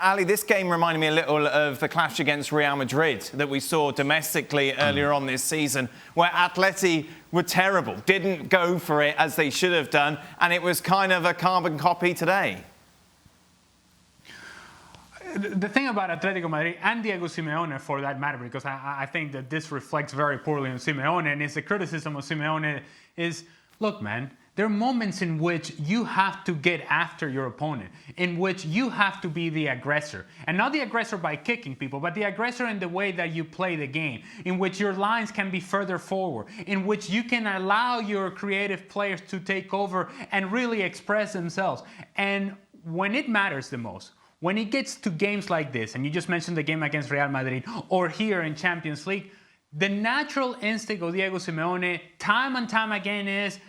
Ali, this game reminded me a little of the clash against Real Madrid that we saw domestically earlier on this season, where Atleti were terrible, didn't go for it as they should have done, and it was kind of a carbon copy today. The thing about Atletico Madrid and Diego Simeone, for that matter, because I think that this reflects very poorly on Simeone, and it's a criticism of Simeone, is, look, man, there are moments in which you have to get after your opponent, in which you have to be the aggressor. And not the aggressor by kicking people, but the aggressor in the way that you play the game, in which your lines can be further forward, in which you can allow your creative players to take over and really express themselves. And when it matters the most, when it gets to games like this, and you just mentioned the game against Real Madrid, or here in Champions League, the natural instinct of Diego Simeone, time and time again, is,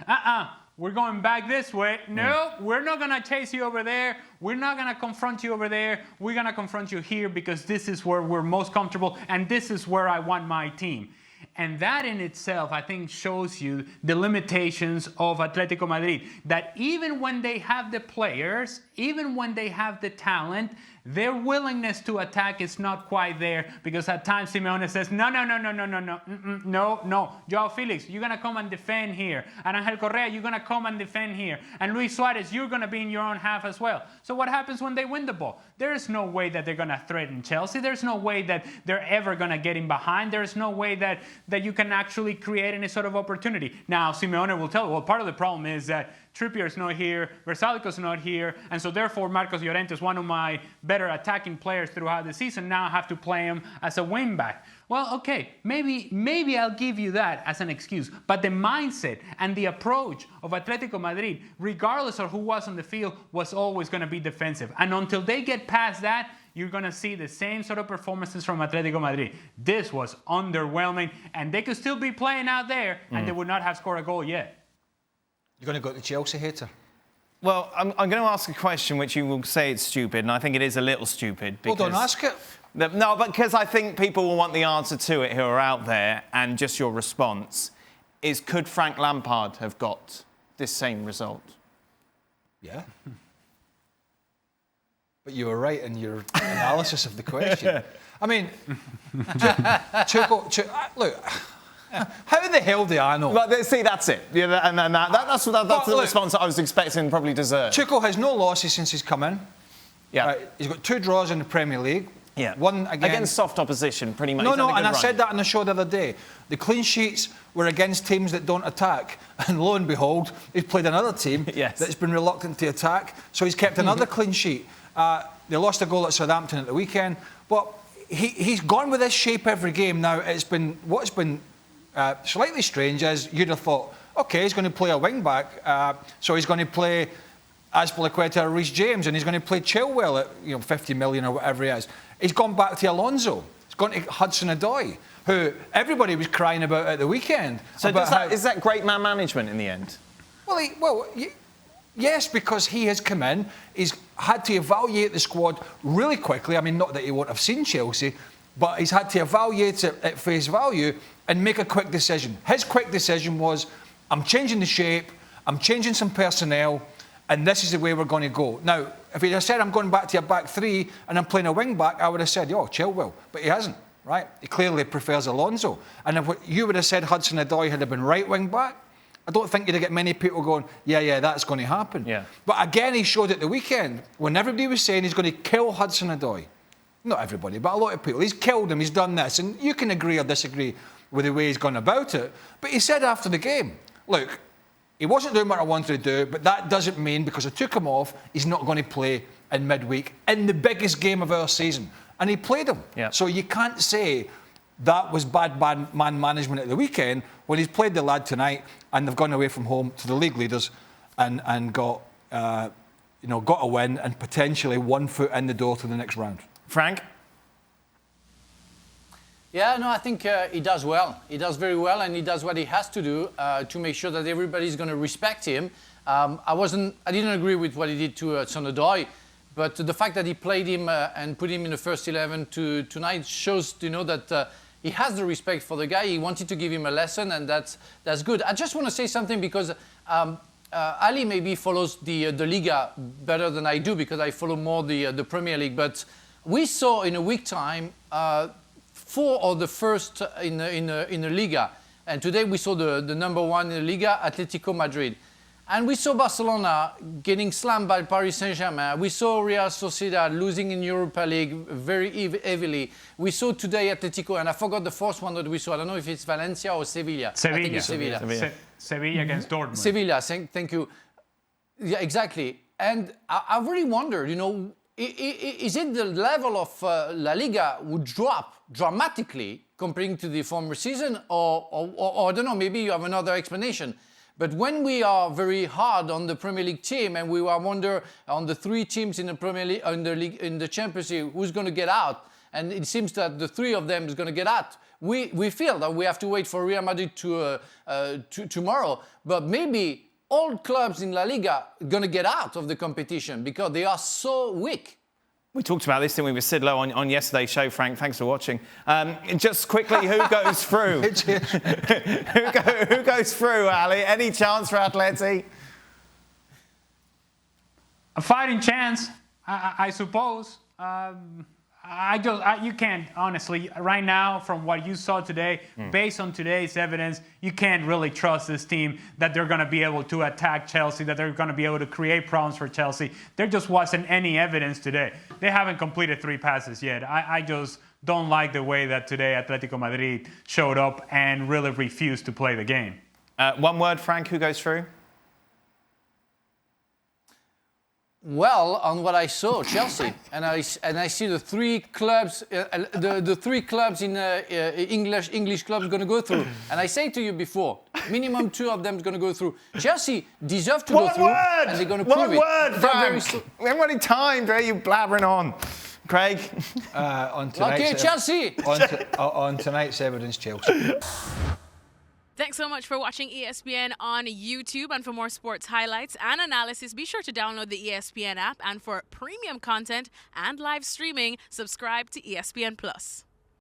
we're going back this way. No, we're not going to chase you over there. We're not going to confront you over there. We're going to confront you here because this is where we're most comfortable and this is where I want my team. And that in itself, I think, shows you the limitations of Atletico Madrid. That even when they have the players, even when they have the talent, their willingness to attack is not quite there, because at times Simeone says, no, Joao Felix, you're going to come and defend here. And Angel Correa, you're going to come and defend here. And Luis Suarez, you're going to be in your own half as well. So what happens when they win the ball? There is no way that they're going to threaten Chelsea. There's no way that they're ever going to get in behind. There's no way that you can actually create any sort of opportunity. Now, Simeone will tell you, well, part of the problem is that Trippier's not here, Versalico's not here, and so therefore Marcos Llorente is one of my better attacking players throughout the season. Now I have to play him as a wing back. Well, okay, maybe I'll give you that as an excuse, but the mindset and the approach of Atletico Madrid, regardless of who was on the field, was always going to be defensive. And until they get past that, you're going to see the same sort of performances from Atletico Madrid. This was underwhelming, and they could still be playing out there, and they would not have scored a goal yet. You're going to go to Chelsea hater? Well, I'm going to ask a question which you will say it's stupid, and I think it is a little stupid. Well, don't ask it. No, but because I think people will want the answer to it who are out there, and just your response is, could Frank Lampard have got this same result? Yeah. But you were right in your analysis of the question. I mean, Tuchel, look, how the hell do I know? Well, see, that's it. Yeah, and that's the response that I was expecting probably deserved. Tuchel has no losses since he's come in. Yeah. He's got 2 draws in the Premier League. Yeah. One against soft opposition, pretty much. No, and I said that on the show the other day. The clean sheets were against teams that don't attack. And lo and behold, he's played another team that's been reluctant to attack. So he's kept another clean sheet. They lost a goal at Southampton at the weekend. But he's gone with this shape every game. Now, what's been slightly strange is you'd have thought, OK, he's going to play a wing-back. So he's going to play Azpilicueta or Reece James, and he's going to play Chilwell at 50 million or whatever he is. He's gone back to Alonso. He's gone to Hudson-Odoi, who everybody was crying about at the weekend. So is that great man management in the end? Well, yes, because he has come in. He's had to evaluate the squad really quickly. I mean, not that he won't have seen Chelsea, but he's had to evaluate it at face value and make a quick decision. His quick decision was, I'm changing the shape, I'm changing some personnel, and this is the way we're going to go. Now, if he'd have said, I'm going back to a back 3 and I'm playing a wing-back, I would have said, Chilwell. But he hasn't, right? He clearly prefers Alonso. And if you would have said Hudson-Odoi had been right wing-back, I don't think you'd have got many people going, yeah, that's going to happen. Yeah. But again, he showed at the weekend, when everybody was saying he's going to kill Hudson-Odoi. Not everybody, but a lot of people. He's killed him, he's done this. And you can agree or disagree with the way he's gone about it. But he said after the game, look, he wasn't doing what I wanted to do, but that doesn't mean, because I took him off, he's not going to play in midweek in the biggest game of our season. And he played him. Yeah. So you can't say that was bad man management at the weekend when he's played the lad tonight and they've gone away from home to the league leaders and got a win and potentially 1 foot in the door to the next round. Frank? Yeah, no, I think he does well. He does very well, and he does what he has to do to make sure that everybody's going to respect him. I didn't agree with what he did to Hudson-Odoi, but the fact that he played him and put him in the first 11 tonight shows, that he has the respect for the guy. He wanted to give him a lesson, and that's good. I just want to say something because Ali maybe follows the Liga better than I do because I follow more the Premier League, but We saw in a week time 4 of the first in the Liga. And today we saw the number 1 in the Liga, Atletico Madrid. And we saw Barcelona getting slammed by Paris Saint-Germain. We saw Real Sociedad losing in Europa League very heavily. We saw today Atletico, and I forgot the fourth one that we saw. I don't know if it's Valencia or Sevilla. Sevilla. I think it's Sevilla. Sevilla against Dortmund. Sevilla, thank you. Yeah, exactly. And I really wondered, you know, is it the level of La Liga would drop dramatically comparing to the former season, or I don't know, maybe you have another explanation. But when we are very hard on the Premier League team and we wonder on the 3 teams in the Premier League, in the Champions League, who's going to get out, and it seems that the 3 of them is going to get out. We feel that we have to wait for Real Madrid to tomorrow, but maybe all clubs in La Liga are going to get out of the competition because they are so weak. We talked about this, didn't we, with Sidlow on yesterday's show, Frank. Thanks for watching. Just quickly, who goes through? who goes through, Ali? Any chance for Atleti? A fighting chance, I suppose. You can't, honestly, right now, from what you saw today, based on today's evidence, you can't really trust this team that they're going to be able to attack Chelsea, that they're going to be able to create problems for Chelsea. There just wasn't any evidence today. They haven't completed 3 passes yet. I just don't like the way that today Atletico Madrid showed up and really refused to play the game. One word, Frank, who goes through? Well, on what I saw, Chelsea, and I see the 3 clubs, the 3 clubs in English clubs going to go through. And I say to you before, minimum 2 of them is going to go through. Chelsea deserve to go through, and they're going to prove it. One word, Frank. We haven't got any time. There you blabbering on, Craig. On tonight's okay, Chelsea. on tonight's evidence, Chelsea. Thanks so much for watching ESPN on YouTube. And for more sports highlights and analysis, be sure to download the ESPN app. And for premium content and live streaming, subscribe to ESPN+.